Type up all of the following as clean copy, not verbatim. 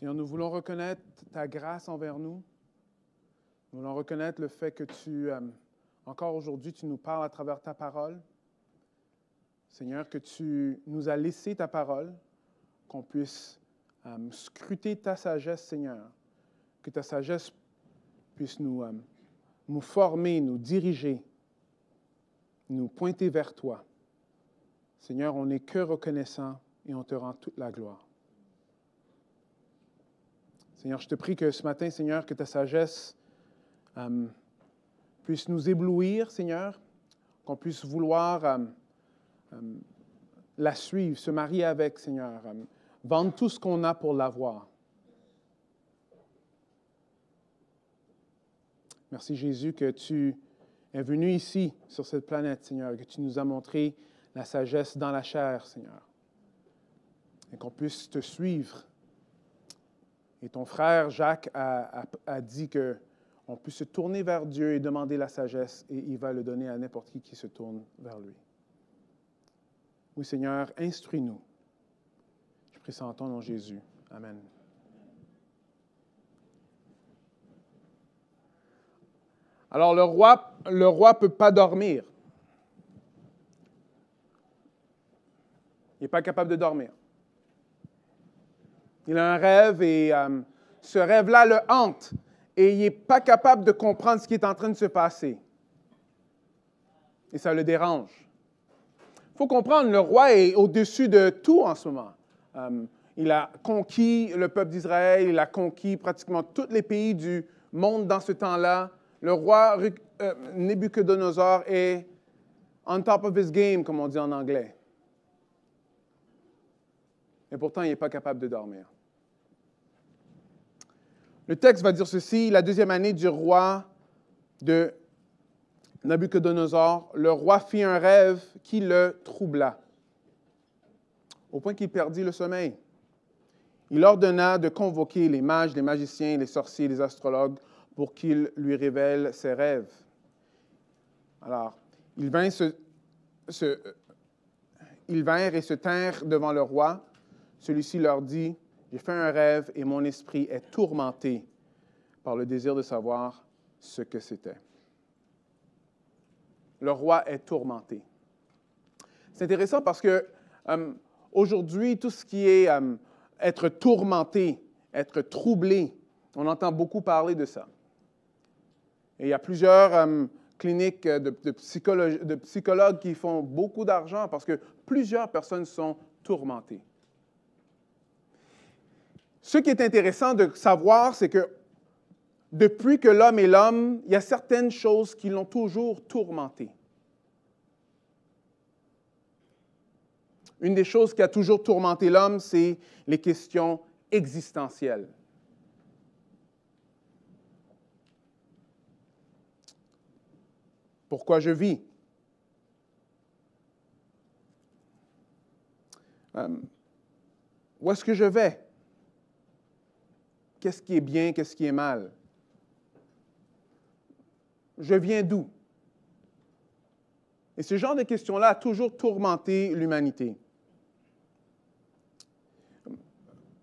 Seigneur, nous voulons reconnaître ta grâce envers nous. Nous voulons reconnaître le fait que encore aujourd'hui, tu nous parles à travers ta parole. Seigneur, que tu nous as laissé ta parole, qu'on puisse scruter ta sagesse, Seigneur. Que ta sagesse puisse nous former, nous diriger, nous pointer vers toi. Seigneur, on n'est que reconnaissant et on te rend toute la gloire. Seigneur, je te prie que ce matin, Seigneur, que ta sagesse puisse nous éblouir, Seigneur, qu'on puisse vouloir la suivre, se marier avec, Seigneur, vendre tout ce qu'on a pour l'avoir. Merci, Jésus, que tu es venu ici, sur cette planète, Seigneur, que tu nous as montré la sagesse dans la chair, Seigneur, et qu'on puisse te suivre. Et ton frère Jacques a dit qu'on puisse se tourner vers Dieu et demander la sagesse, et il va le donner à n'importe qui se tourne vers lui. Oui, Seigneur, instruis-nous. Je prie ça en ton nom, Jésus. Amen. Alors, le roi ne peut pas dormir. Il n'est pas capable de dormir. Il a un rêve et ce rêve-là le hante et il n'est pas capable de comprendre ce qui est en train de se passer. Et ça le dérange. Il faut comprendre, le roi est au-dessus de tout en ce moment. Il a conquis le peuple d'Israël, il a conquis pratiquement tous les pays du monde dans ce temps-là. Le roi Nabuchodonosor est on top of his game, comme on dit en anglais. Et pourtant, il n'est pas capable de dormir. Le texte va dire ceci, la deuxième année du roi de Nabuchodonosor, le roi fit un rêve qui le troubla, au point qu'il perdit le sommeil. Il ordonna de convoquer les mages, les magiciens, les sorciers, les astrologues, pour qu'ils lui révèlent ses rêves. Alors, ils vinrent et se tinrent devant le roi. Celui-ci leur dit, « J'ai fait un rêve et mon esprit est tourmenté par le désir de savoir ce que c'était. » Le roi est tourmenté. C'est intéressant parce que aujourd'hui, tout ce qui est être tourmenté, être troublé, on entend beaucoup parler de ça. Et il y a plusieurs cliniques de psychologues qui font beaucoup d'argent parce que plusieurs personnes sont tourmentées. Ce qui est intéressant de savoir, c'est que depuis que l'homme est l'homme, il y a certaines choses qui l'ont toujours tourmenté. Une des choses qui a toujours tourmenté l'homme, c'est les questions existentielles. Pourquoi je vis? Où est-ce que je vais? Qu'est-ce qui est bien, qu'est-ce qui est mal? Je viens d'où? Et ce genre de questions-là a toujours tourmenté l'humanité.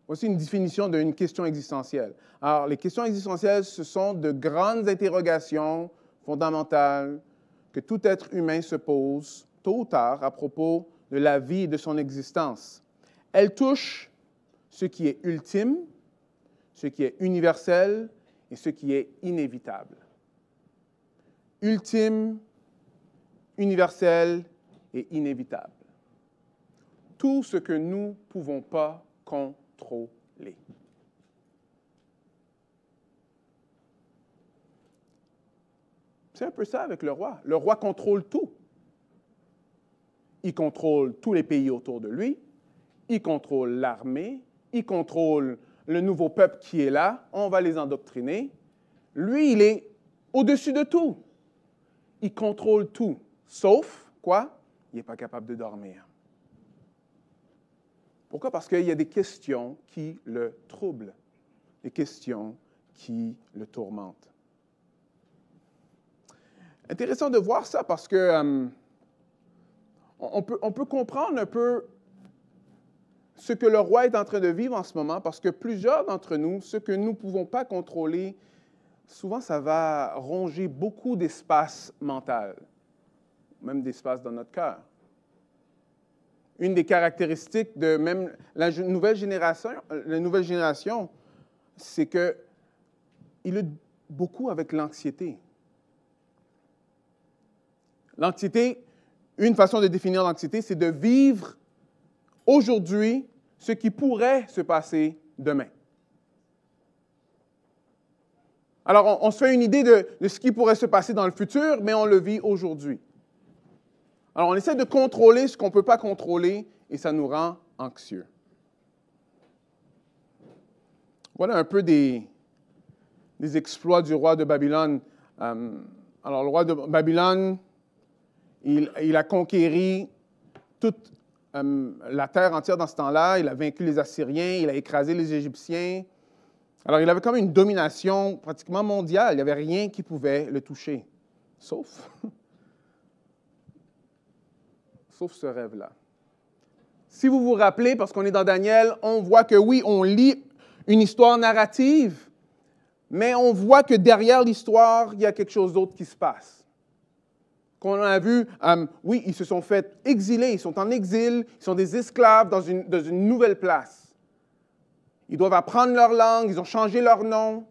Voici une définition d'une question existentielle. Alors, les questions existentielles, ce sont de grandes interrogations fondamentales que tout être humain se pose, tôt ou tard, à propos de la vie et de son existence. Elles touchent ce qui est ultime, ce qui est universel et ce qui est inévitable. Ultime, universel et inévitable. Tout ce que nous ne pouvons pas contrôler. C'est un peu ça avec le roi. Le roi contrôle tout. Il contrôle tous les pays autour de lui, il contrôle l'armée, il contrôle le nouveau peuple qui est là, on va les endoctriner. Lui, il est au-dessus de tout. Il contrôle tout, sauf, quoi? Il n'est pas capable de dormir. Pourquoi? Parce qu'il y a des questions qui le troublent, des questions qui le tourmentent. Intéressant de voir ça parce que on peut comprendre un peu ce que le roi est en train de vivre en ce moment, parce que plusieurs d'entre nous, ce que nous ne pouvons pas contrôler, souvent ça va ronger beaucoup d'espace mental, même d'espace dans notre cœur. Une des caractéristiques de même la nouvelle génération, c'est qu'il est beaucoup avec l'anxiété. L'anxiété, une façon de définir l'anxiété, c'est de vivre aujourd'hui ce qui pourrait se passer demain. Alors, on se fait une idée de ce qui pourrait se passer dans le futur, mais on le vit aujourd'hui. Alors, on essaie de contrôler ce qu'on ne peut pas contrôler et ça nous rend anxieux. Voilà un peu des exploits du roi de Babylone. Alors, le roi de Babylone, il a conquéri toute la terre entière dans ce temps-là. Il a vaincu les Assyriens, il a écrasé les Égyptiens. Alors, il avait comme une domination pratiquement mondiale. Il n'y avait rien qui pouvait le toucher, sauf ce rêve-là. Si vous vous rappelez, parce qu'on est dans Daniel, on voit que oui, on lit une histoire narrative, mais on voit que derrière l'histoire, il y a quelque chose d'autre qui se passe. Qu'on a vu, oui, ils se sont fait exiler, ils sont en exil, ils sont des esclaves dans une nouvelle place. Ils doivent apprendre leur langue, ils ont changé leur nom.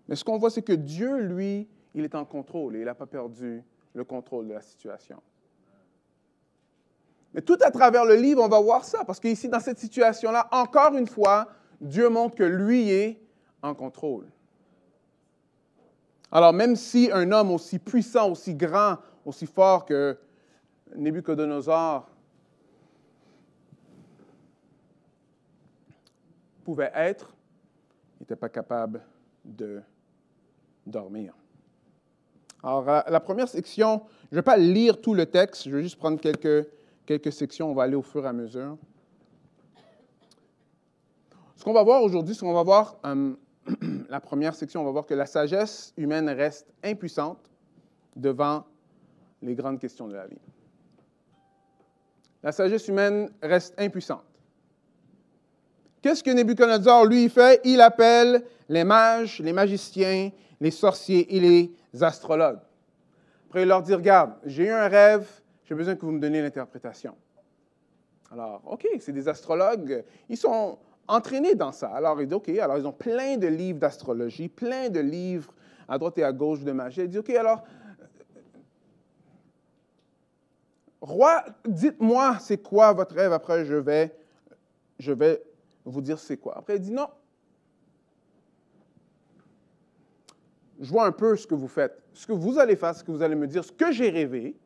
Mais ce qu'on voit, c'est que Dieu, lui, il est en contrôle et il n'a pas perdu le contrôle de la situation. Mais tout à travers le livre, on va voir ça, parce qu'ici, dans cette situation-là, encore une fois, Dieu montre que lui est en contrôle. Alors, même si un homme aussi puissant, aussi grand, aussi fort que Nabuchodonosor pouvait être, il n'était pas capable de dormir. Alors, la première section, je ne vais pas lire tout le texte, je vais juste prendre quelques sections, on va aller au fur et à mesure. Ce qu'on va voir aujourd'hui, c'est qu'on va voir, la première section, on va voir que la sagesse humaine reste impuissante devant les grandes questions de la vie. La sagesse humaine reste impuissante. Qu'est-ce que Nabuchodonosor, lui, fait? Il appelle les mages, les magiciens, les sorciers et les astrologues. Après, il leur dit, regarde, j'ai eu un rêve, j'ai besoin que vous me donniez l'interprétation. Alors, OK, c'est des astrologues, ils sont entraînés dans ça. Alors, il dit, OK, alors ils ont plein de livres d'astrologie, plein de livres à droite et à gauche de magie. Il dit, OK, alors, roi, dites-moi c'est quoi votre rêve, après je vais vous dire c'est quoi. Après, il dit, non, je vois un peu ce que vous faites. Ce que vous allez faire, c'est que vous allez me dire ce que j'ai rêvé.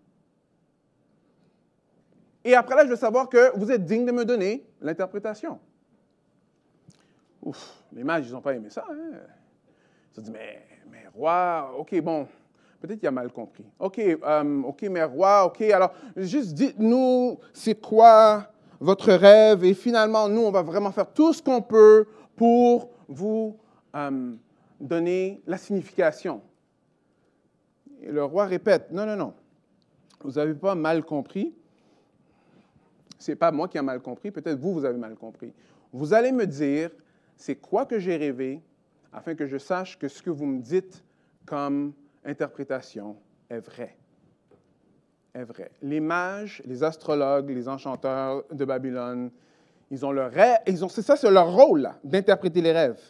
Et après là, je veux savoir que vous êtes digne de me donner l'interprétation. Ouf, les mages, ils n'ont pas aimé ça. Hein? Ils ont dit, mais roi, OK, bon, peut-être qu'il a mal compris. OK, mais roi, OK, alors, juste dites-nous, c'est quoi votre rêve? Et finalement, nous, on va vraiment faire tout ce qu'on peut pour vous donner la signification. Et le roi répète, non, vous n'avez pas mal compris. Ce n'est pas moi qui ai mal compris, peut-être vous avez mal compris. Vous allez me dire, c'est quoi que j'ai rêvé, afin que je sache que ce que vous me dites comme interprétation est vrai. Est vrai. Les mages, les astrologues, les enchanteurs de Babylone, ils ont leur rêve, c'est leur rôle, là, d'interpréter les rêves.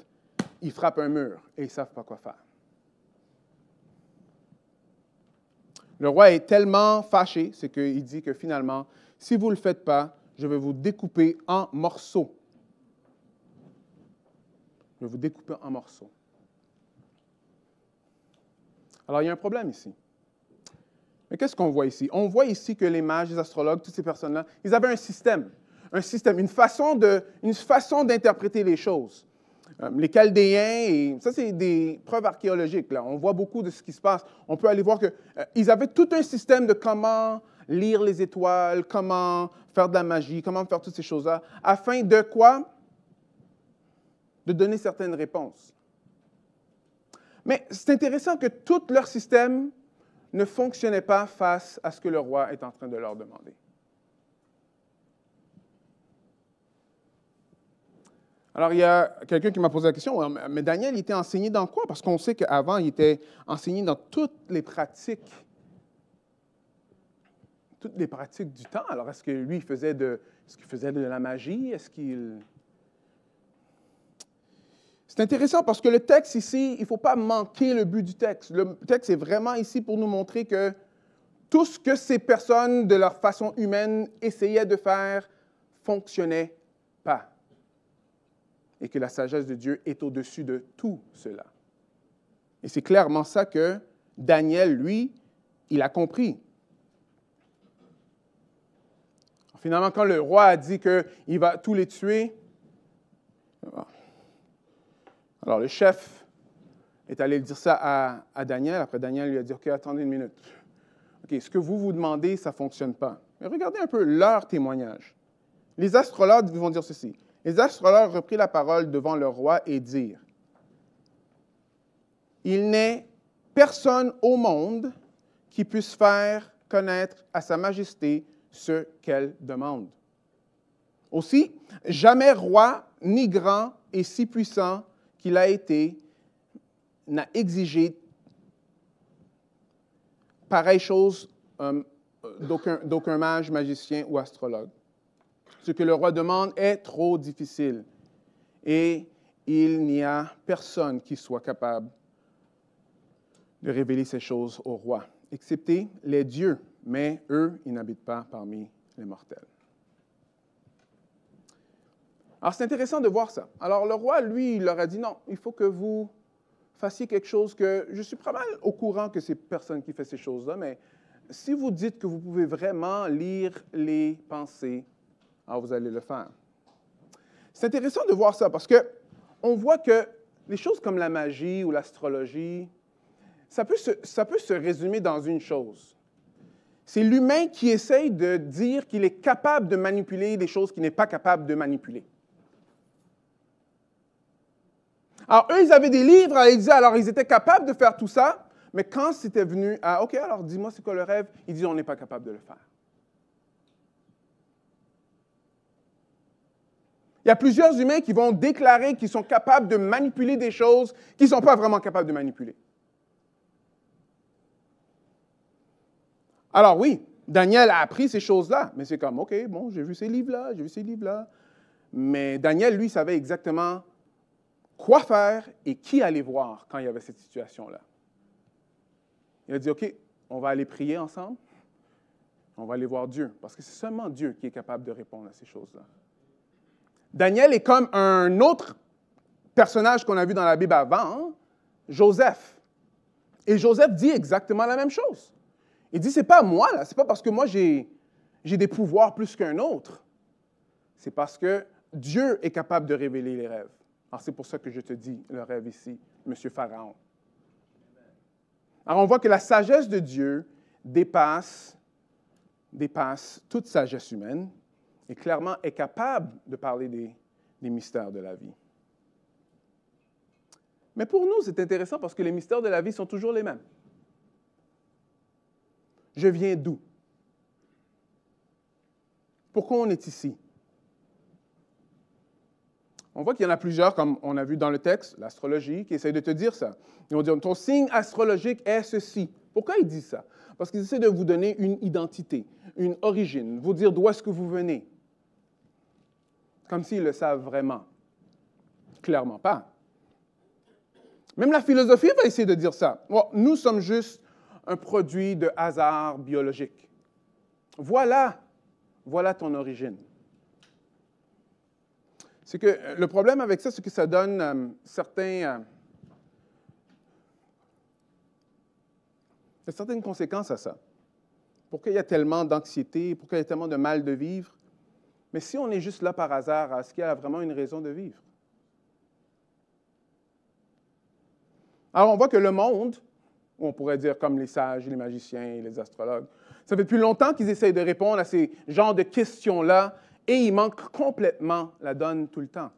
Ils frappent un mur et ils ne savent pas quoi faire. Le roi est tellement fâché, c'est qu'il dit que finalement, si vous ne le faites pas, je vais vous découper en morceaux. Je vais vous découper en morceaux. Alors, il y a un problème ici. Mais qu'est-ce qu'on voit ici? On voit ici que les mages, les astrologues, toutes ces personnes-là, ils avaient un système, une façon d'interpréter les choses. Les Chaldéens, et ça c'est des preuves archéologiques, là. On voit beaucoup de ce qui se passe. On peut aller voir qu'ils avaient tout un système de comment lire les étoiles, comment faire de la magie, comment faire toutes ces choses-là, afin de quoi? De donner certaines réponses. Mais c'est intéressant que tout leur système ne fonctionnait pas face à ce que le roi est en train de leur demander. Alors, il y a quelqu'un qui m'a posé la question, ouais, mais Daniel, il était enseigné dans quoi? Parce qu'on sait qu'avant, il était enseigné dans toutes les pratiques du temps. Alors, est-ce que lui, est-ce qu'il faisait de la magie? C'est intéressant parce que le texte ici, il ne faut pas manquer le but du texte. Le texte est vraiment ici pour nous montrer que tout ce que ces personnes, de leur façon humaine, essayaient de faire, fonctionnait pas. Et que la sagesse de Dieu est au-dessus de tout cela. Et c'est clairement ça que Daniel, lui, il a compris. Finalement, quand le roi a dit qu'il va tous les tuer, alors le chef est allé dire ça à Daniel. Après, Daniel lui a dit, OK, attendez une minute. OK, ce que vous demandez, ça ne fonctionne pas. Mais regardez un peu leur témoignage. Les astrologues vont dire ceci. Les astrologues reprirent la parole devant le roi et dirent, « Il n'est personne au monde qui puisse faire connaître à sa majesté ce qu'elle demande. Aussi, jamais roi, ni grand et si puissant qu'il a été, n'a exigé pareille chose d'aucun mage, magicien ou astrologue. Ce que le roi demande est trop difficile et il n'y a personne qui soit capable de révéler ces choses au roi, excepté les dieux, mais eux, ils n'habitent pas parmi les mortels. » Alors, c'est intéressant de voir ça. Alors, le roi, lui, il leur a dit, non, il faut que vous fassiez quelque chose que, je suis pas mal au courant que c'est personne qui fait ces choses-là, mais si vous dites que vous pouvez vraiment lire les pensées, alors vous allez le faire. C'est intéressant de voir ça parce qu'on voit que les choses comme la magie ou l'astrologie, ça peut se résumer dans une chose. C'est l'humain qui essaye de dire qu'il est capable de manipuler des choses qu'il n'est pas capable de manipuler. Alors, eux, ils avaient des livres, ils disaient, alors ils étaient capables de faire tout ça, mais quand c'était venu à, OK, alors dis-moi c'est quoi le rêve, ils disaient, on n'est pas capable de le faire. Il y a plusieurs humains qui vont déclarer qu'ils sont capables de manipuler des choses qu'ils ne sont pas vraiment capables de manipuler. Alors oui, Daniel a appris ces choses-là, mais c'est comme, OK, bon, j'ai vu ces livres-là. Mais Daniel, lui, savait exactement quoi faire et qui aller voir quand il y avait cette situation-là. Il a dit, OK, on va aller prier ensemble, on va aller voir Dieu, parce que c'est seulement Dieu qui est capable de répondre à ces choses-là. Daniel est comme un autre personnage qu'on a vu dans la Bible avant, Joseph. Et Joseph dit exactement la même chose. Il dit, c'est pas moi, là, c'est pas parce que moi j'ai des pouvoirs plus qu'un autre. C'est parce que Dieu est capable de révéler les rêves. Alors c'est pour ça que je te dis le rêve ici, Monsieur Pharaon. Alors on voit que la sagesse de Dieu dépasse toute sagesse humaine et clairement est capable de parler des mystères de la vie. Mais pour nous, c'est intéressant parce que les mystères de la vie sont toujours les mêmes. Je viens d'où? Pourquoi on est ici? On voit qu'il y en a plusieurs, comme on a vu dans le texte, l'astrologie, qui essaie de te dire ça. Ils vont dire, ton signe astrologique est ceci. Pourquoi ils disent ça? Parce qu'ils essaient de vous donner une identité, une origine, vous dire d'où est-ce que vous venez. Comme s'ils le savent vraiment. Clairement pas. Même la philosophie va essayer de dire ça. Bon, nous sommes juste un produit de hasard biologique. Voilà ton origine. C'est que le problème avec ça, c'est que ça donne certaines conséquences à ça. Pourquoi il y a tellement d'anxiété? Pourquoi il y a tellement de mal de vivre? Mais si on est juste là par hasard, est-ce qu'il y a vraiment une raison de vivre? Alors, on voit que le monde, on pourrait dire comme les sages, les magiciens, les astrologues, ça fait depuis longtemps qu'ils essayent de répondre à ces genres de questions-là et ils manquent complètement la donne tout le temps.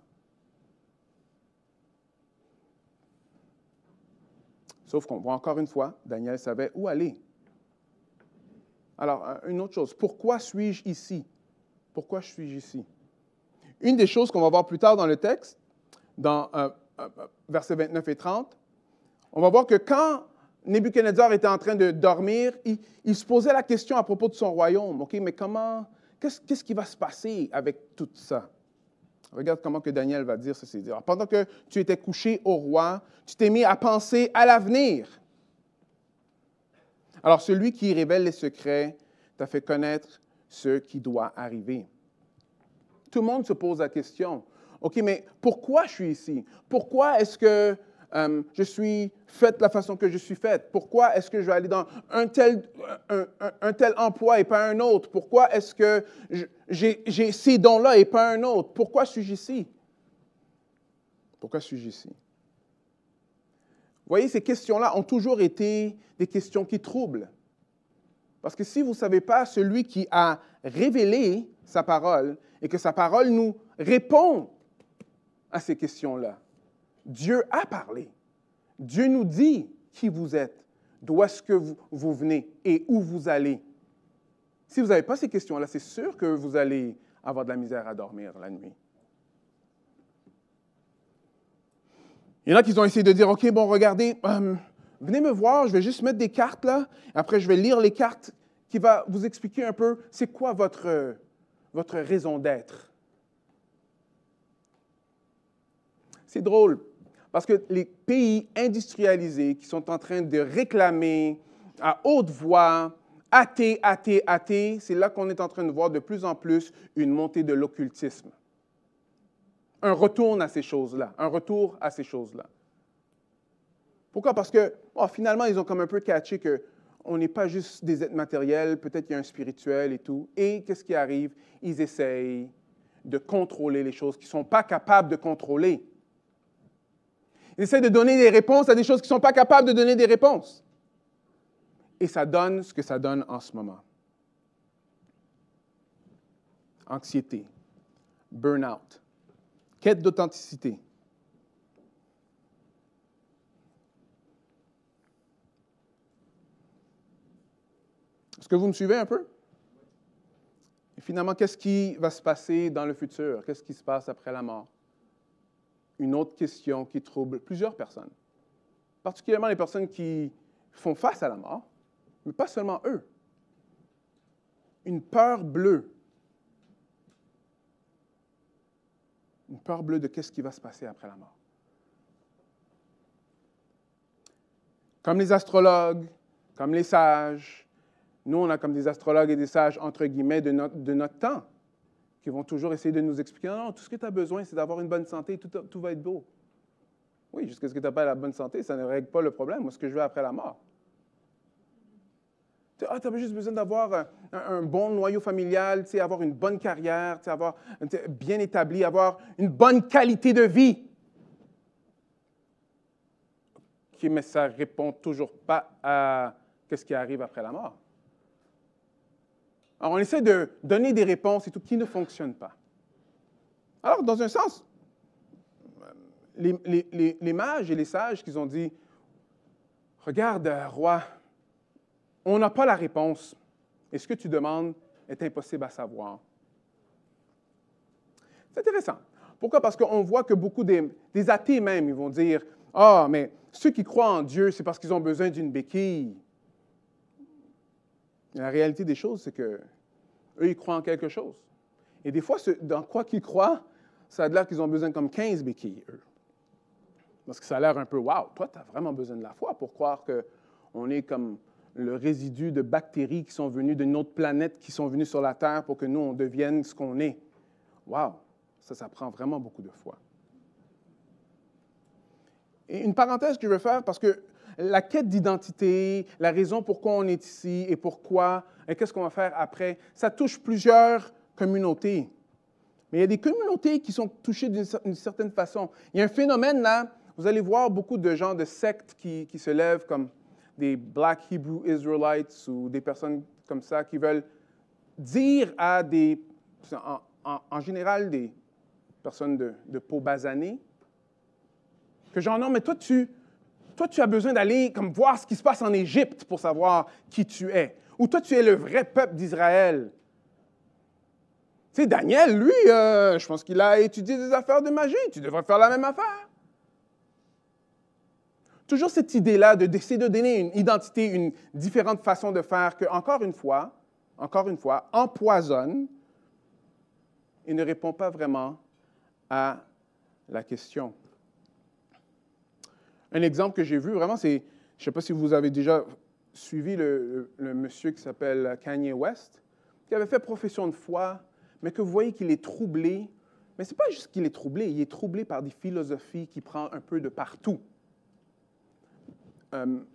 Sauf qu'on voit encore une fois, Daniel savait où aller. Alors, une autre chose, pourquoi suis-je ici? Pourquoi suis-je ici? Une des choses qu'on va voir plus tard dans le texte, dans versets 29 et 30, on va voir que quand Nebuchadnezzar était en train de dormir, il se posait la question à propos de son royaume. OK, mais qu'est-ce qui va se passer avec tout ça? Regarde comment que Daniel va dire ceci. Alors, pendant que tu étais couché au roi, tu t'es mis à penser à l'avenir. Alors, celui qui révèle les secrets t'a fait connaître ce qui doit arriver. Tout le monde se pose la question. OK, mais pourquoi je suis ici? Pourquoi est-ce que je suis faite de la façon que je suis faite? Pourquoi est-ce que je vais aller dans un tel emploi et pas un autre? Pourquoi est-ce que j'ai ces dons-là et pas un autre? Pourquoi suis-je ici? Pourquoi suis-je ici? Vous voyez, ces questions-là ont toujours été des questions qui troublent. Parce que si vous ne savez pas, celui qui a révélé sa parole et que sa parole nous répond à ces questions-là, Dieu a parlé. Dieu nous dit qui vous êtes, d'où est-ce que vous venez et où vous allez. Si vous n'avez pas ces questions-là, c'est sûr que vous allez avoir de la misère à dormir la nuit. Il y en a qui ont essayé de dire, OK, bon, regardez, venez me voir, je vais juste mettre des cartes là, après je vais lire les cartes qui vont vous expliquer un peu c'est quoi votre raison d'être. C'est drôle, parce que les pays industrialisés qui sont en train de réclamer à haute voix, athée, athée, athée, c'est là qu'on est en train de voir de plus en plus une montée de l'occultisme. Un retour à ces choses-là, Pourquoi? Parce que finalement, ils ont comme un peu catché qu'on n'est pas juste des êtres matériels, peut-être qu'il y a un spirituel et tout. Et qu'est-ce qui arrive? Ils essayent de contrôler les choses qu'ils ne sont pas capables de contrôler. Ils essaient de donner des réponses à des choses qu'ils ne sont pas capables de donner des réponses. Et ça donne ce que ça donne en ce moment. Anxiété, burn-out, quête d'authenticité. Est-ce que vous me suivez un peu? Et finalement, qu'est-ce qui va se passer dans le futur? Qu'est-ce qui se passe après la mort? Une autre question qui trouble plusieurs personnes, particulièrement les personnes qui font face à la mort, mais pas seulement eux. Une peur bleue. Une peur bleue de qu'est-ce qui va se passer après la mort. Comme les astrologues, comme les sages, nous, on a comme des astrologues et des sages, entre guillemets, de notre temps, qui vont toujours essayer de nous expliquer, non, tout ce que tu as besoin, c'est d'avoir une bonne santé, tout va être beau. Oui, jusqu'à ce que tu n'as pas la bonne santé, ça ne règle pas le problème. Moi, ce que je veux après la mort. Tu as juste besoin d'avoir un bon noyau familial, avoir une bonne carrière, avoir bien établi, avoir une bonne qualité de vie. OK, mais ça ne répond toujours pas à ce qui arrive après la mort. Alors, on essaie de donner des réponses et tout qui ne fonctionnent pas. Alors, dans un sens, les mages et les sages qui ont dit, « Regarde, roi, on n'a pas la réponse. Et ce que tu demandes est impossible à savoir. » C'est intéressant. Pourquoi? Parce qu'on voit que beaucoup des athées même, ils vont dire, « Ah, mais ceux qui croient en Dieu, c'est parce qu'ils ont besoin d'une béquille. » La réalité des choses, c'est qu'eux, ils croient en quelque chose. Et des fois, dans quoi qu'ils croient, ça a l'air qu'ils ont besoin comme 15 béquilles, eux. Parce que ça a l'air un peu, « Wow, toi, tu as vraiment besoin de la foi pour croire qu'on est comme le résidu de bactéries qui sont venues d'une autre planète, qui sont venues sur la Terre pour que nous, on devienne ce qu'on est. » Wow, ça prend vraiment beaucoup de foi. Et une parenthèse que je veux faire, parce que la quête d'identité, la raison pourquoi on est ici et pourquoi, et qu'est-ce qu'on va faire après, ça touche plusieurs communautés. Mais il y a des communautés qui sont touchées d'une certaine façon. Il y a un phénomène là, vous allez voir beaucoup de gens de sectes qui se lèvent comme des Black Hebrew Israelites ou des personnes comme ça qui veulent dire à en général des personnes de peau basanée, que genre, non, mais toi, tu as besoin d'aller comme voir ce qui se passe en Égypte pour savoir qui tu es. Ou toi, tu es le vrai peuple d'Israël. Tu sais, Daniel, lui, je pense qu'il a étudié des affaires de magie. Tu devrais faire la même affaire. Toujours cette idée-là d'essayer de donner une identité, une différente façon de faire que, encore une fois, empoisonne et ne répond pas vraiment à la question. Un exemple que j'ai vu, vraiment, c'est, je ne sais pas si vous avez déjà suivi le monsieur qui s'appelle Kanye West, qui avait fait profession de foi, mais que vous voyez qu'il est troublé. Mais ce n'est pas juste qu'il est troublé, il est troublé par des philosophies qui prennent un peu de partout.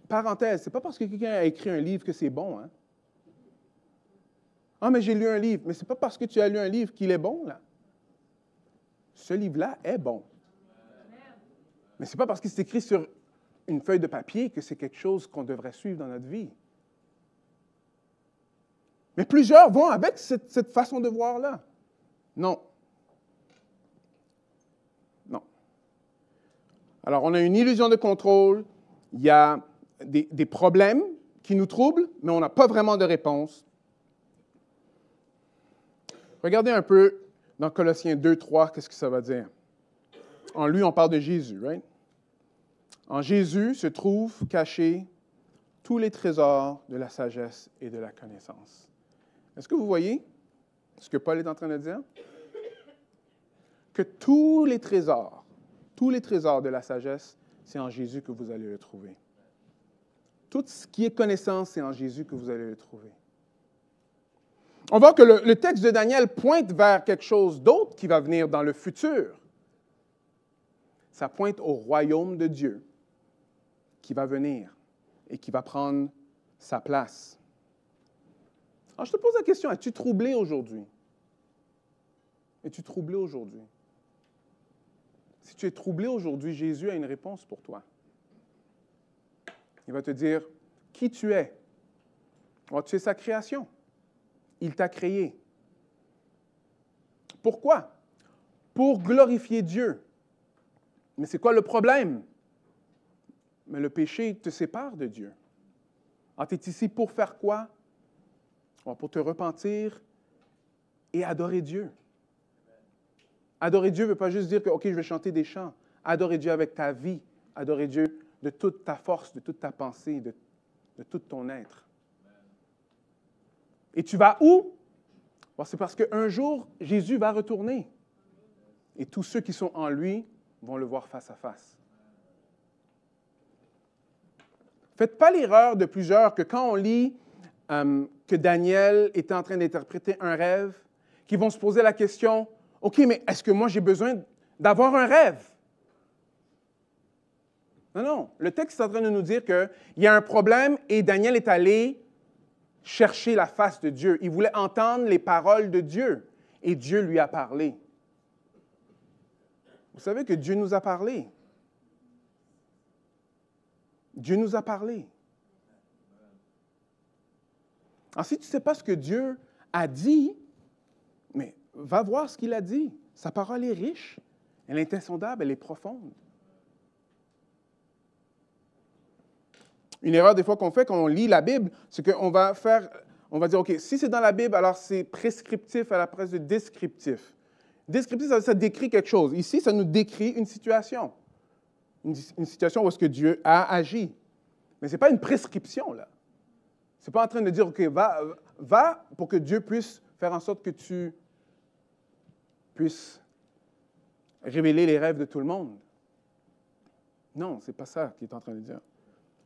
Parenthèse, ce n'est pas parce que quelqu'un a écrit un livre que c'est bon. Hein? Ah, mais j'ai lu un livre. Mais ce n'est pas parce que tu as lu un livre qu'il est bon, là. Ce livre-là est bon. Mais ce n'est pas parce qu'il c'est écrit sur une feuille de papier que c'est quelque chose qu'on devrait suivre dans notre vie. Mais plusieurs vont avec cette façon de voir-là. Non. Non. Alors, on a une illusion de contrôle. Il y a des problèmes qui nous troublent, mais on n'a pas vraiment de réponse. Regardez un peu dans Colossiens 2, 3, qu'est-ce que ça va dire. En lui, on parle de Jésus, right? En Jésus se trouvent cachés tous les trésors de la sagesse et de la connaissance. Est-ce que vous voyez ce que Paul est en train de dire? Que tous les trésors de la sagesse, c'est en Jésus que vous allez le trouver. Tout ce qui est connaissance, c'est en Jésus que vous allez le trouver. On voit que le texte de Daniel pointe vers quelque chose d'autre qui va venir dans le futur. Ça pointe au royaume de Dieu qui va venir et qui va prendre sa place. Alors, je te pose la question, es-tu troublé aujourd'hui? Es-tu troublé aujourd'hui? Si tu es troublé aujourd'hui, Jésus a une réponse pour toi. Il va te dire qui tu es. Oh, tu es sa création. Il t'a créé. Pourquoi? Pour glorifier Dieu. Mais c'est quoi le problème? Mais le péché te sépare de Dieu. Alors, tu es ici pour faire quoi? Pour te repentir et adorer Dieu. Adorer Dieu ne veut pas juste dire que, OK, je vais chanter des chants. Adorer Dieu avec ta vie. Adorer Dieu de toute ta force, de toute ta pensée, de tout ton être. Et tu vas où? Bon, c'est parce qu'un jour, Jésus va retourner. Et tous ceux qui sont en lui vont le voir face à face. Faites pas l'erreur de plusieurs que quand on lit que Daniel était en train d'interpréter un rêve, qu'ils vont se poser la question, OK, mais est-ce que moi j'ai besoin d'avoir un rêve? Non, non. Le texte est en train de nous dire qu'il y a un problème et Daniel est allé chercher la face de Dieu. Il voulait entendre les paroles de Dieu et Dieu lui a parlé. Vous savez que Dieu nous a parlé. Dieu nous a parlé. Alors, si tu ne sais pas ce que Dieu a dit, mais va voir ce qu'il a dit. Sa parole est riche, elle est insondable, elle est profonde. Une erreur des fois qu'on fait quand on lit la Bible, c'est qu'on va dire, OK, si c'est dans la Bible, alors c'est prescriptif à la place de descriptif. Descriptif, ça décrit quelque chose. Ici, ça nous décrit une situation. Une situation où est-ce que Dieu a agi. Mais ce n'est pas une prescription, là. Ce n'est pas en train de dire, OK, va pour que Dieu puisse faire en sorte que tu puisses révéler les rêves de tout le monde. Non, ce n'est pas ça qu'il est en train de dire.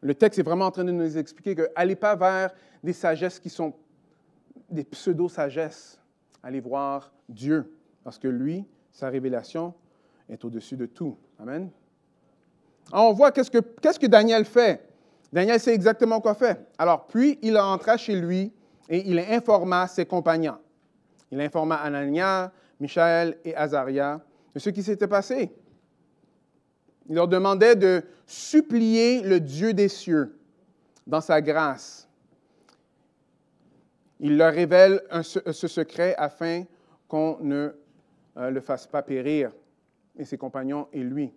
Le texte est vraiment en train de nous expliquer que allez pas vers des sagesses qui sont des pseudo-sagesses. Allez voir Dieu, parce que lui, sa révélation est au-dessus de tout. Amen. Alors, on voit qu'est-ce que Daniel fait. Daniel sait exactement quoi faire. Alors, puis, il entra chez lui et il informa ses compagnons. Il informa Anania, Michaël et Azaria de ce qui s'était passé. Il leur demandait de supplier le Dieu des cieux dans sa grâce. Il leur révèle ce secret afin qu'on ne le fasse pas périr, et ses compagnons et lui,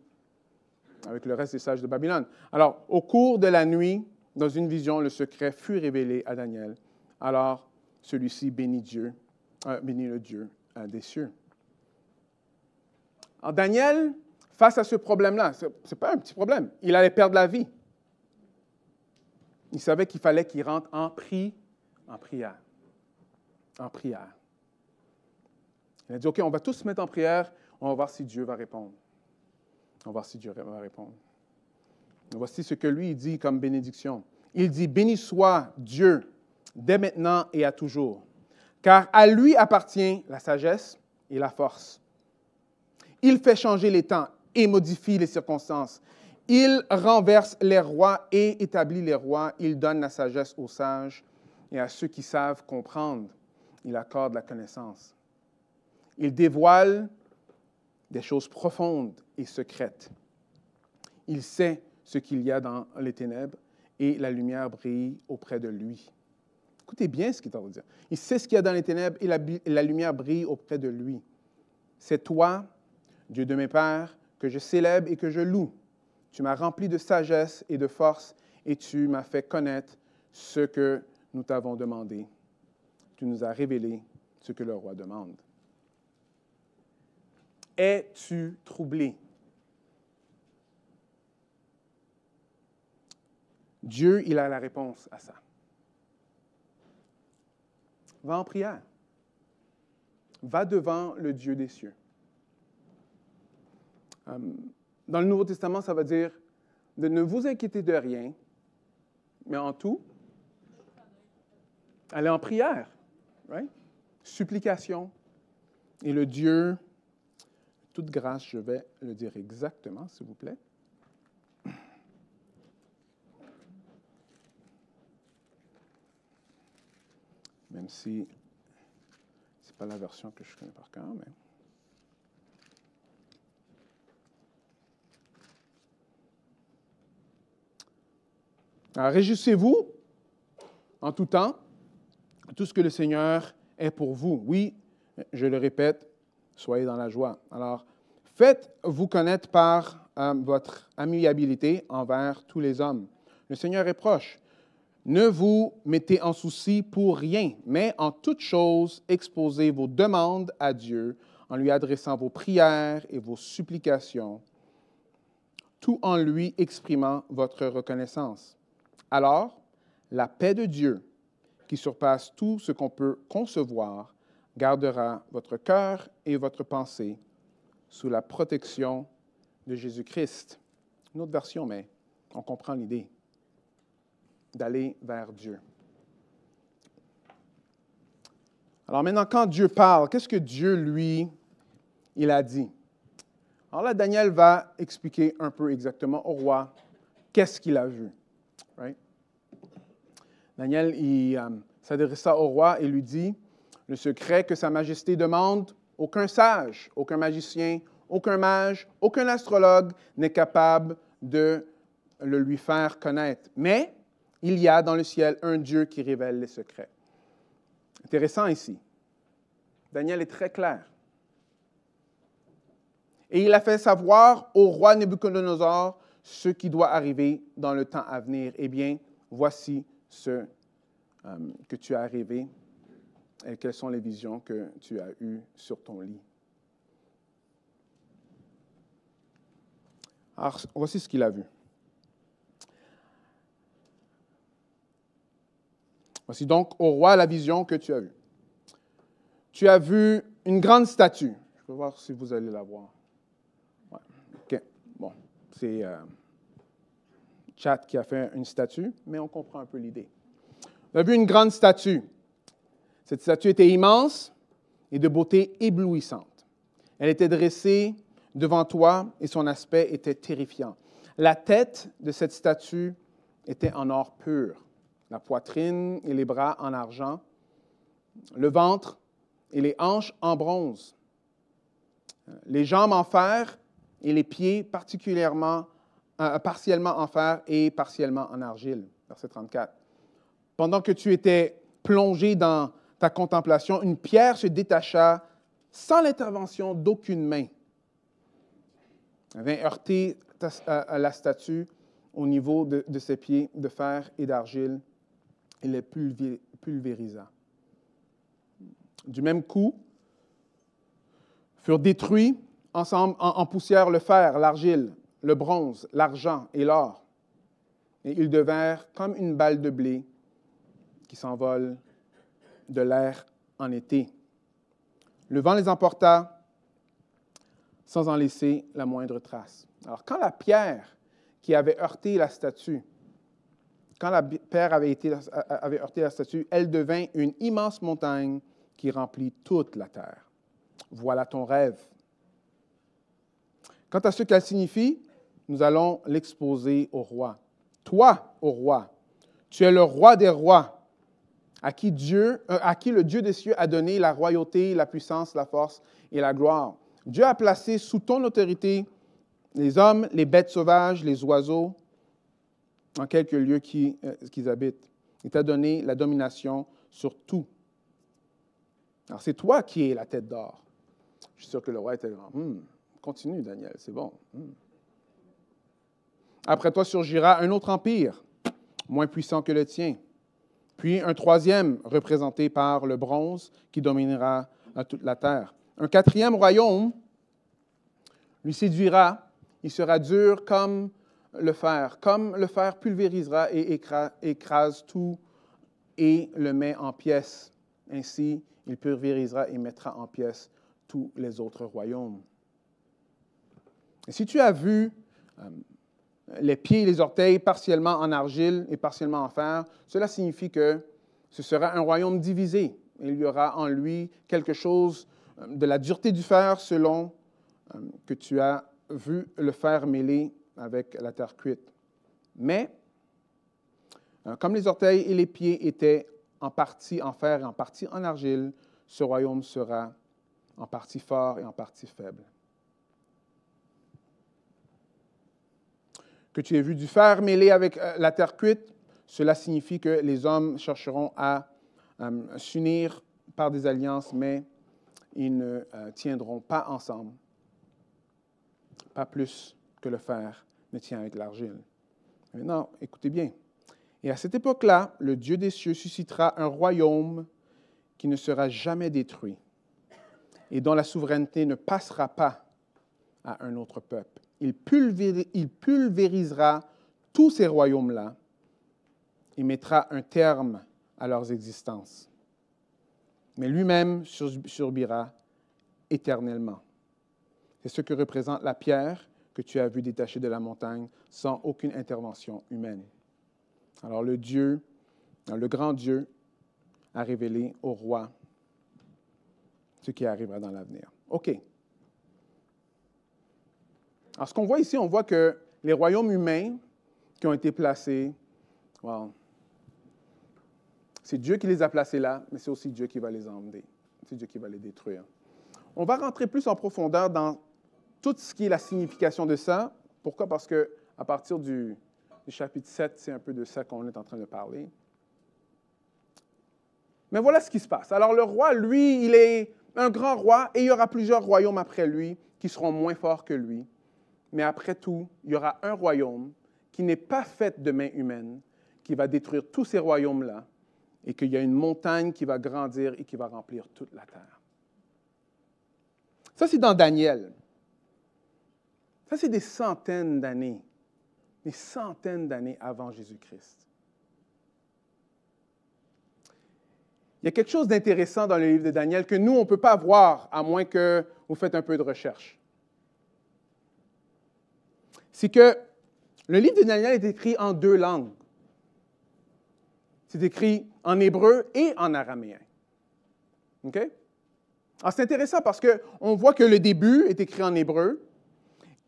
avec le reste des sages de Babylone. Alors, au cours de la nuit, dans une vision, le secret fut révélé à Daniel. Alors, celui-ci bénit le Dieu des cieux. Alors, Daniel, face à ce problème-là, ce n'est pas un petit problème, il allait perdre la vie. Il savait qu'il fallait qu'il rentre en prière. En prière. Il a dit, OK, on va tous se mettre en prière, on va voir si Dieu va répondre. On va voir si Dieu va répondre. Voici ce que lui il dit comme bénédiction. Il dit, « Béni soit Dieu, dès maintenant et à toujours, car à lui appartient la sagesse et la force. Il fait changer les temps et modifie les circonstances. Il renverse les rois et établit les rois. Il donne la sagesse aux sages et à ceux qui savent comprendre. Il accorde la connaissance. Il dévoile des choses profondes et secrètes. Il sait ce qu'il y a dans les ténèbres et la lumière brille auprès de lui. » Écoutez bien ce qu'il est en train de dire. Il sait ce qu'il y a dans les ténèbres et la lumière brille auprès de lui. C'est toi, Dieu de mes pères, que je célèbre et que je loue. Tu m'as rempli de sagesse et de force et tu m'as fait connaître ce que nous t'avons demandé. Tu nous as révélé ce que le roi demande. Es-tu troublé? Dieu, il a la réponse à ça. Va en prière. Va devant le Dieu des cieux. Dans le Nouveau Testament, ça veut dire de ne vous inquiéter de rien, mais en tout, allez en prière. Right? Supplication. Et le Dieu, toute grâce, je vais le dire exactement, s'il vous plaît. Même si ce n'est pas la version que je connais par cœur, mais... Alors, réjouissez-vous en tout temps, tout ce que le Seigneur est pour vous. Oui, je le répète, soyez dans la joie. Alors, faites-vous connaître par votre amiabilité envers tous les hommes. Le Seigneur est proche. Ne vous mettez en souci pour rien, mais en toute chose, exposez vos demandes à Dieu en lui adressant vos prières et vos supplications, tout en lui exprimant votre reconnaissance. Alors, la paix de Dieu, qui surpasse tout ce qu'on peut concevoir, gardera votre cœur et votre pensée sous la protection de Jésus-Christ. Une autre version, mais on comprend l'idée d'aller vers Dieu. Alors maintenant, quand Dieu parle, qu'est-ce que Dieu, lui, il a dit? Alors là, Daniel va expliquer un peu exactement au roi qu'est-ce qu'il a vu. Right? Daniel, il s'adressa au roi et lui dit, « Le secret que Sa Majesté demande, aucun sage, aucun magicien, aucun mage, aucun astrologue n'est capable de le lui faire connaître. Mais il y a dans le ciel un Dieu qui révèle les secrets. » Intéressant ici. Daniel est très clair. Et il a fait savoir au roi Nebuchadnezzar ce qui doit arriver dans le temps à venir. Eh bien, voici ce que tu as rêvé et quelles sont les visions que tu as eues sur ton lit. Alors, voici ce qu'il a vu. Voici donc, au roi, la vision que tu as vue. Tu as vu une grande statue. Je peux voir si vous allez la voir. Ouais. OK. Bon, c'est Chat qui a fait une statue, mais on comprend un peu l'idée. On a vu une grande statue. Cette statue était immense et de beauté éblouissante. Elle était dressée devant toi et son aspect était terrifiant. La tête de cette statue était en or pur, la poitrine et les bras en argent, le ventre et les hanches en bronze, les jambes en fer et les pieds partiellement en fer et partiellement en argile. Verset 34. Pendant que tu étais plongé dans ta contemplation, une pierre se détacha sans l'intervention d'aucune main. Elle vint heurter à la statue au niveau de ses pieds de fer et d'argile et les pulvérisa. Du même coup, furent détruits ensemble en poussière le fer, l'argile, le bronze, l'argent et l'or. Et ils devinrent comme une balle de blé qui s'envole de l'air en été. Le vent les emporta sans en laisser la moindre trace. Alors, quand la pierre qui avait heurté la statue, quand la pierre avait heurté la statue, elle devint une immense montagne qui remplit toute la terre. Voilà ton rêve. Quant à ce qu'elle signifie, nous allons l'exposer au roi. Toi, ô roi, tu es le roi des rois, à qui le Dieu des cieux a donné la royauté, la puissance, la force et la gloire. Dieu a placé sous ton autorité les hommes, les bêtes sauvages, les oiseaux, en quelques lieux qu'ils habitent. Il t'a donné la domination sur tout. Alors, c'est toi qui es la tête d'or. Je suis sûr que le roi était grand. Continue, Daniel, c'est bon. Après toi surgira un autre empire, moins puissant que le tien. Puis un troisième, représenté par le bronze, qui dominera toute la terre. Un quatrième royaume lui séduira. Il sera dur comme le fer pulvérisera et écrase tout et le met en pièces. Ainsi, il pulvérisera et mettra en pièces tous les autres royaumes. Et si tu as vu les pieds et les orteils partiellement en argile et partiellement en fer, cela signifie que ce sera un royaume divisé. Il y aura en lui quelque chose de la dureté du fer selon que tu as vu le fer mêlé avec la terre cuite. Mais, comme les orteils et les pieds étaient en partie en fer et en partie en argile, ce royaume sera en partie fort et en partie faible. Que tu aies vu du fer mêlé avec la terre cuite, cela signifie que les hommes chercheront à s'unir par des alliances, mais ils ne tiendront pas ensemble, pas plus que le fer ne tient avec l'argile. Maintenant, écoutez bien. Et à cette époque-là, le Dieu des cieux suscitera un royaume qui ne sera jamais détruit et dont la souveraineté ne passera pas à un autre peuple. Il pulvérisera tous ces royaumes-là et mettra un terme à leurs existences. Mais lui-même survivra éternellement. C'est ce que représente la pierre que tu as vue détachée de la montagne sans aucune intervention humaine. Alors le grand Dieu, a révélé au roi ce qui arrivera dans l'avenir. OK. Alors, ce qu'on voit ici, on voit que les royaumes humains qui ont été placés, c'est Dieu qui les a placés là, mais c'est aussi Dieu qui va les emmener. C'est Dieu qui va les détruire. On va rentrer plus en profondeur dans tout ce qui est la signification de ça. Pourquoi? Parce qu'à partir du chapitre 7, c'est un peu de ça qu'on est en train de parler. Mais voilà ce qui se passe. Alors, le roi, lui, il est un grand roi et il y aura plusieurs royaumes après lui qui seront moins forts que lui. Mais après tout, il y aura un royaume qui n'est pas fait de main humaine, qui va détruire tous ces royaumes-là, et qu'il y a une montagne qui va grandir et qui va remplir toute la terre. Ça, c'est dans Daniel. Ça, c'est des centaines d'années avant Jésus-Christ. Il y a quelque chose d'intéressant dans le livre de Daniel que nous, on ne peut pas voir, à moins que vous faites un peu de recherche. C'est que le livre de Daniel est écrit en deux langues. C'est écrit en hébreu et en araméen. OK? Alors, c'est intéressant parce qu'on voit que le début est écrit en hébreu,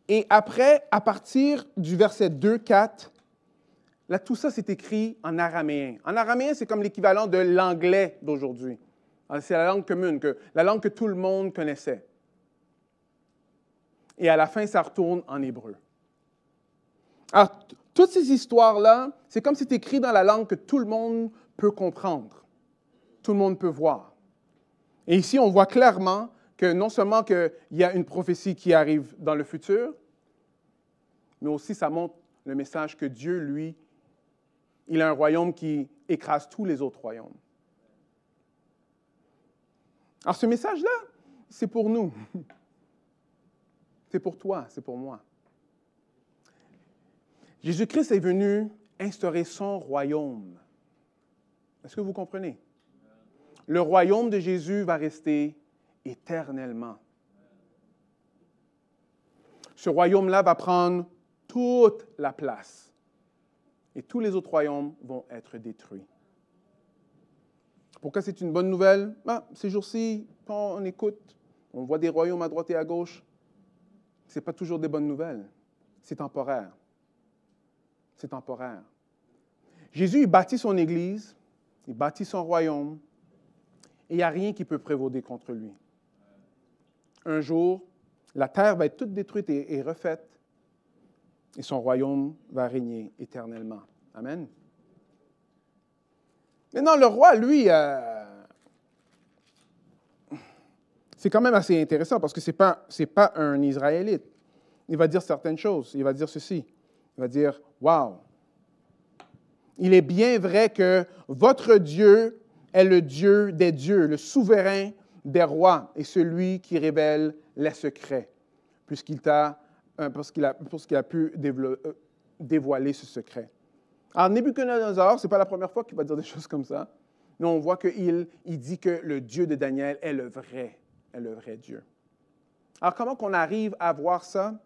et après, à partir du verset 2, 4, là, tout ça, c'est écrit en araméen. En araméen, c'est comme l'équivalent de l'anglais d'aujourd'hui. C'est la langue commune, la langue que tout le monde connaissait. Et à la fin, ça retourne en hébreu. Alors, toutes ces histoires-là, c'est comme c'est écrit dans la langue que tout le monde peut comprendre, tout le monde peut voir. Et ici, on voit clairement que non seulement qu'il y a une prophétie qui arrive dans le futur, mais aussi ça montre le message que Dieu, lui, il a un royaume qui écrase tous les autres royaumes. Alors, ce message-là, c'est pour nous. C'est pour toi, c'est pour moi. Jésus-Christ est venu instaurer son royaume. Est-ce que vous comprenez? Le royaume de Jésus va rester éternellement. Ce royaume-là va prendre toute la place. Et tous les autres royaumes vont être détruits. Pourquoi c'est une bonne nouvelle? Ces jours-ci, quand on écoute, on voit des royaumes à droite et à gauche. Ce n'est pas toujours des bonnes nouvelles. C'est temporaire. C'est temporaire. Jésus, il bâtit son Église, il bâtit son royaume, et il n'y a rien qui peut prévauder contre lui. Un jour, la terre va être toute détruite et refaite, et son royaume va régner éternellement. Amen. Maintenant, le roi, lui, c'est quand même assez intéressant parce que ce n'est pas un Israélite. Il va dire certaines choses. Il va dire ceci. Il va dire, « Wow! Il est bien vrai que votre Dieu est le Dieu des dieux, le souverain des rois et celui qui révèle les secrets, puisqu'il a pu dévoiler ce secret. » Alors, Nebuchadnezzar, ce n'est pas la première fois qu'il va dire des choses comme ça. Mais on voit qu'il dit que le Dieu de Daniel est le vrai Dieu. Alors, comment qu'on arrive à voir ça?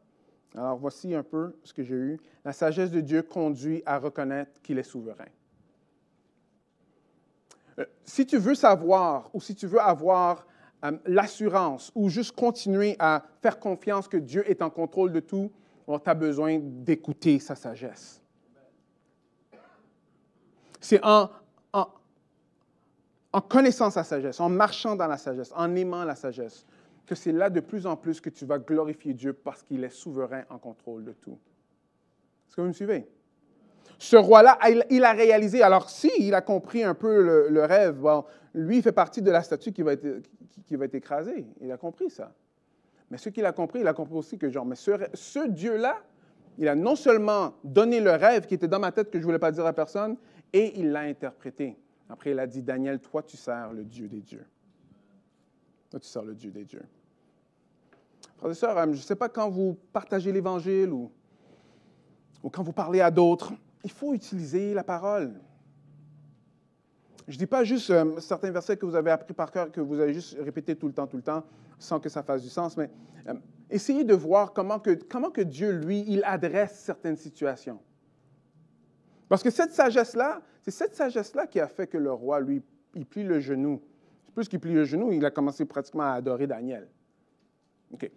Alors, voici un peu ce que j'ai eu. La sagesse de Dieu conduit à reconnaître qu'il est souverain. Si tu veux savoir ou si tu veux avoir l'assurance ou juste continuer à faire confiance que Dieu est en contrôle de tout, tu as besoin d'écouter sa sagesse. C'est en connaissant sa sagesse, en marchant dans la sagesse, en aimant la sagesse, que c'est là de plus en plus que tu vas glorifier Dieu parce qu'il est souverain en contrôle de tout. Est-ce que vous me suivez? Ce roi-là, il a réalisé, alors si il a compris un peu le rêve, bon, lui, il fait partie de la statue qui va être écrasée. Il a compris ça. Mais ce qu'il a compris, il a compris aussi que, mais ce Dieu-là, il a non seulement donné le rêve qui était dans ma tête que je ne voulais pas dire à personne, et il l'a interprété. Après, il a dit, Daniel, toi, tu sers le Dieu des dieux. Toi, tu sers le Dieu des dieux. Frères et sœurs, je ne sais pas quand vous partagez l'Évangile ou quand vous parlez à d'autres, il faut utiliser la parole. Je ne dis pas juste certains versets que vous avez appris par cœur, que vous avez juste répété tout le temps, sans que ça fasse du sens, mais essayez de voir comment que Dieu, lui, il adresse certaines situations. Parce que cette sagesse-là, c'est cette sagesse-là qui a fait que le roi, lui, il plie le genou. Plus qu'il plie le genou, il a commencé pratiquement à adorer Daniel. OK.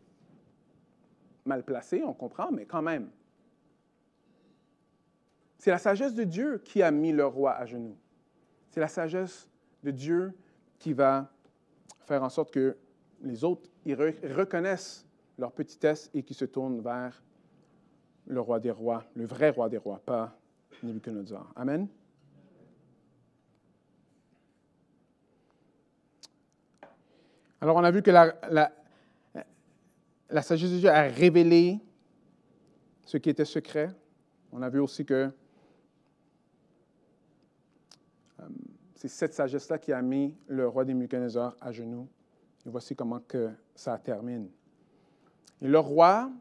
Mal placé, on comprend, mais quand même. C'est la sagesse de Dieu qui a mis le roi à genoux. C'est la sagesse de Dieu qui va faire en sorte que les autres ils reconnaissent leur petitesse et qui se tournent vers le roi des rois, le vrai roi des rois, pas Nebuchadnezzar. Amen. Alors, on a vu que la sagesse de Dieu a révélé ce qui était secret. On a vu aussi que c'est cette sagesse-là qui a mis le roi Nebuchadnezzar à genoux. Et voici comment que ça termine. Et le roi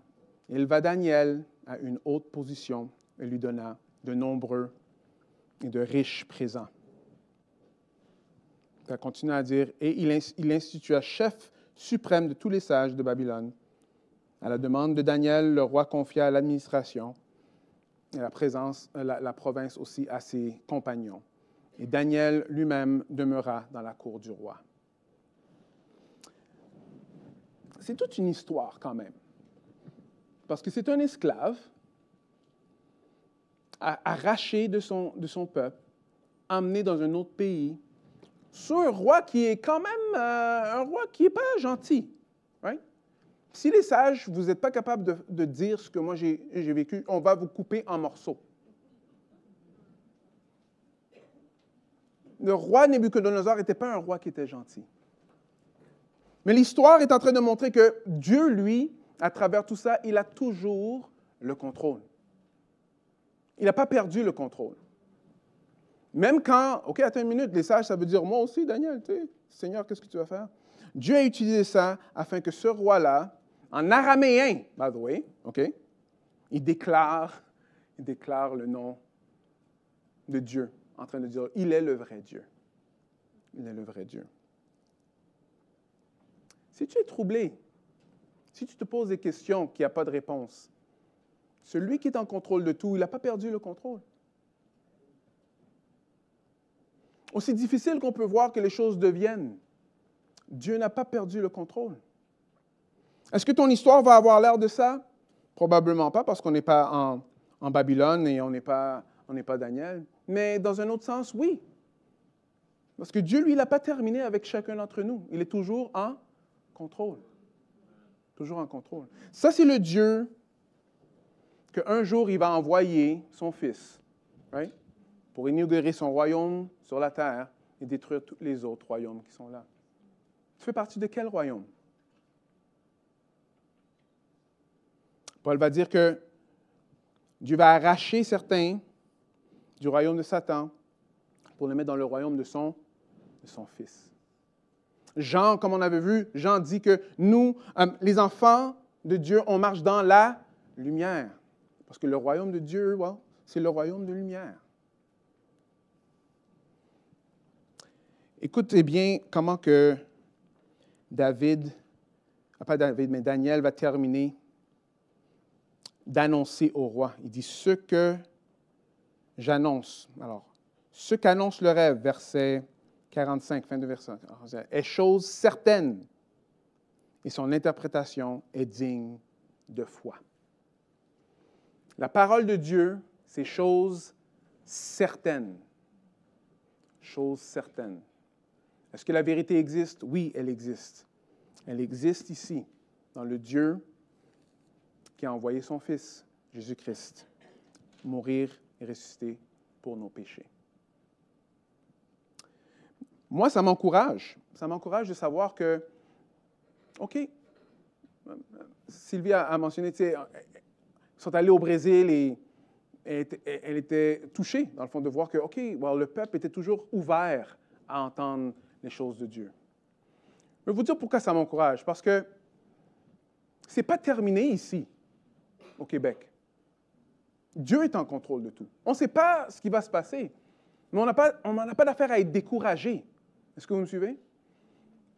éleva Daniel à une haute position et lui donna de nombreux et de riches présents. Ça continue à dire, et il institua chef suprême de tous les sages de Babylone. À la demande de Daniel, le roi confia l'administration et la province aussi à ses compagnons. Et Daniel lui-même demeura dans la cour du roi. C'est toute une histoire quand même. Parce que c'est un esclave arraché de son peuple, emmené dans un autre pays, sur un roi qui est quand même un roi qui n'est pas gentil. Right? Si les sages, vous n'êtes pas capables de dire ce que moi j'ai vécu, on va vous couper en morceaux. Le roi Nebuchadnezzar n'était pas un roi qui était gentil. Mais l'histoire est en train de montrer que Dieu, lui, à travers tout ça, il a toujours le contrôle. Il n'a pas perdu le contrôle. Même quand, OK, attends une minute, les sages, ça veut dire, moi aussi, Daniel, tu sais, Seigneur, qu'est-ce que tu vas faire? Dieu a utilisé ça afin que ce roi-là en araméen, by the way, OK? Il déclare le nom de Dieu, en train de dire, il est le vrai Dieu. Il est le vrai Dieu. Si tu es troublé, si tu te poses des questions qu'il n'y a pas de réponse, celui qui est en contrôle de tout, il n'a pas perdu le contrôle. Aussi difficile qu'on peut voir que les choses deviennent, Dieu n'a pas perdu le contrôle. Est-ce que ton histoire va avoir l'air de ça? Probablement pas, parce qu'on n'est pas en Babylone et on n'est pas Daniel. Mais dans un autre sens, oui. Parce que Dieu, lui, il n'a pas terminé avec chacun d'entre nous. Il est toujours en contrôle. Toujours en contrôle. Ça, c'est le Dieu qu'un jour, il va envoyer son Fils, right? Pour inaugurer son royaume sur la terre et détruire tous les autres royaumes qui sont là. Tu fais partie de quel royaume? Paul va dire que Dieu va arracher certains du royaume de Satan pour les mettre dans le royaume de son Fils. Jean, comme on avait vu, Jean dit que nous, les enfants de Dieu, on marche dans la lumière. Parce que le royaume de Dieu, c'est le royaume de lumière. Écoutez bien comment que Daniel va terminer d'annoncer au roi. Il dit, ce que j'annonce. Alors, ce qu'annonce le rêve, verset 45, fin de verset, est chose certaine et son interprétation est digne de foi. La parole de Dieu, c'est chose certaine. Chose certaine. Est-ce que la vérité existe? Oui, elle existe. Elle existe ici, dans le Dieu qui a envoyé son Fils, Jésus-Christ, mourir et ressusciter pour nos péchés. Moi, ça m'encourage. Ça m'encourage de savoir que, OK, Sylvie a mentionné, tu sais, ils sont allés au Brésil et elle était touchée, dans le fond, de voir que, OK, le peuple était toujours ouvert à entendre les choses de Dieu. Je vais vous dire pourquoi ça m'encourage. Parce que ce n'est pas terminé ici, au Québec. Dieu est en contrôle de tout. On ne sait pas ce qui va se passer, mais on n'en a pas d'affaire à être découragé. Est-ce que vous me suivez?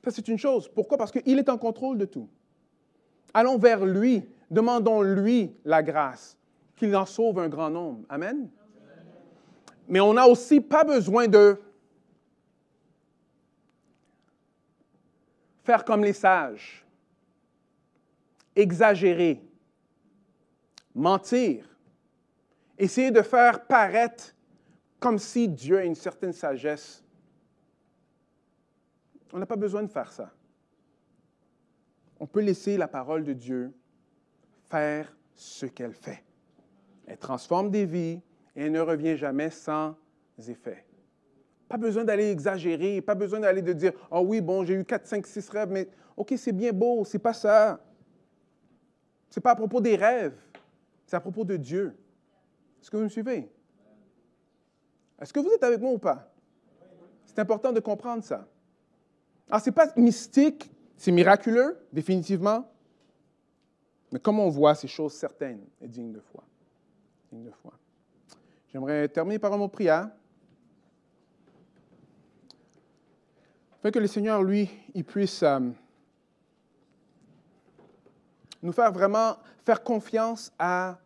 Ça, c'est une chose. Pourquoi? Parce qu'il est en contrôle de tout. Allons vers lui, demandons-lui la grâce, qu'il en sauve un grand nombre. Amen? Mais on n'a aussi pas besoin de faire comme les sages, exagérer, mentir, essayer de faire paraître comme si Dieu a une certaine sagesse. On n'a pas besoin de faire ça. On peut laisser la parole de Dieu faire ce qu'elle fait. Elle transforme des vies et elle ne revient jamais sans effet. Pas besoin d'aller exagérer, pas besoin d'aller de dire « Ah oui, bon, j'ai eu 4, 5, 6 rêves, mais OK, c'est bien beau, c'est pas ça. C'est pas à propos des rêves, c'est à propos de Dieu. » Est-ce que vous me suivez? Est-ce que vous êtes avec moi ou pas? C'est important de comprendre ça. Alors, ce n'est pas mystique, c'est miraculeux, définitivement. Mais comme on voit, ces choses certaines et dignes de foi. Dignes de foi. J'aimerais terminer par un mot de prière. Afin que le Seigneur, lui, il puisse nous faire vraiment faire confiance à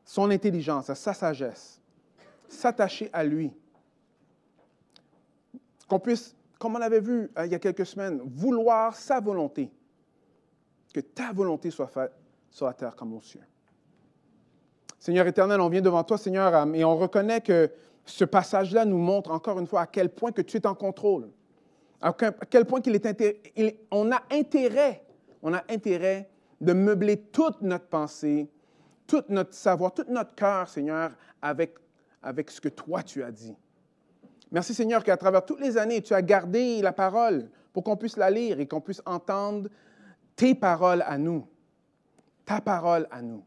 son intelligence, à sa sagesse, s'attacher à lui. Qu'on puisse, comme on avait vu il y a quelques semaines, vouloir sa volonté, que ta volonté soit faite sur la terre comme aux cieux. Seigneur éternel, on vient devant toi, Seigneur, et on reconnaît que ce passage-là nous montre encore une fois à quel point que tu es en contrôle. À quel point on a intérêt de meubler toute notre pensée, tout notre savoir, tout notre cœur, Seigneur, avec ce que toi tu as dit. Merci, Seigneur, qu'à travers toutes les années, tu as gardé la parole pour qu'on puisse la lire et qu'on puisse entendre tes paroles à nous. Ta parole à nous.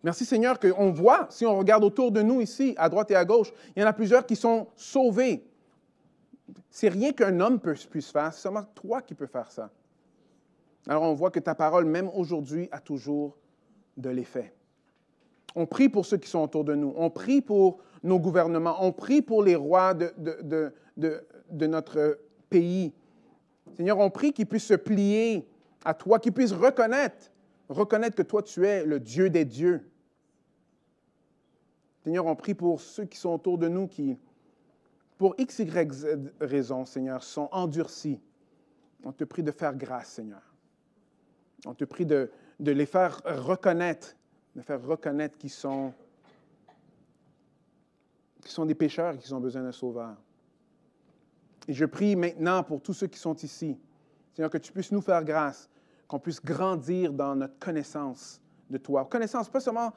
Merci, Seigneur, qu'on voit, si on regarde autour de nous ici, à droite et à gauche, il y en a plusieurs qui sont sauvés. C'est rien qu'un homme puisse faire, c'est seulement toi qui peux faire ça. Alors on voit que ta parole, même aujourd'hui, a toujours de l'effet. On prie pour ceux qui sont autour de nous. On prie pour nos gouvernements. On prie pour les rois de notre pays. Seigneur, on prie qu'ils puissent se plier à toi, qu'ils puissent reconnaître que toi, tu es le Dieu des dieux. Seigneur, on prie pour ceux qui sont autour de nous qui, pour X, Y, Z raison, Seigneur, sont endurcis. On te prie de faire grâce, Seigneur. On te prie de les faire reconnaître, qu'ils sont des pécheurs et qu'ils ont besoin d'un sauveur. Et je prie maintenant pour tous ceux qui sont ici, Seigneur, que tu puisses nous faire grâce, qu'on puisse grandir dans notre connaissance de toi. Connaissance pas seulement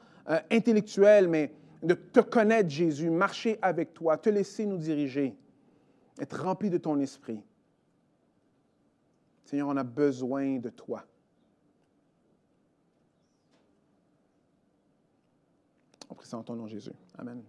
intellectuelle, mais de te connaître, Jésus, marcher avec toi, te laisser nous diriger, être rempli de ton esprit. Seigneur, on a besoin de toi. On prie ça en ton nom, Jésus. Amen.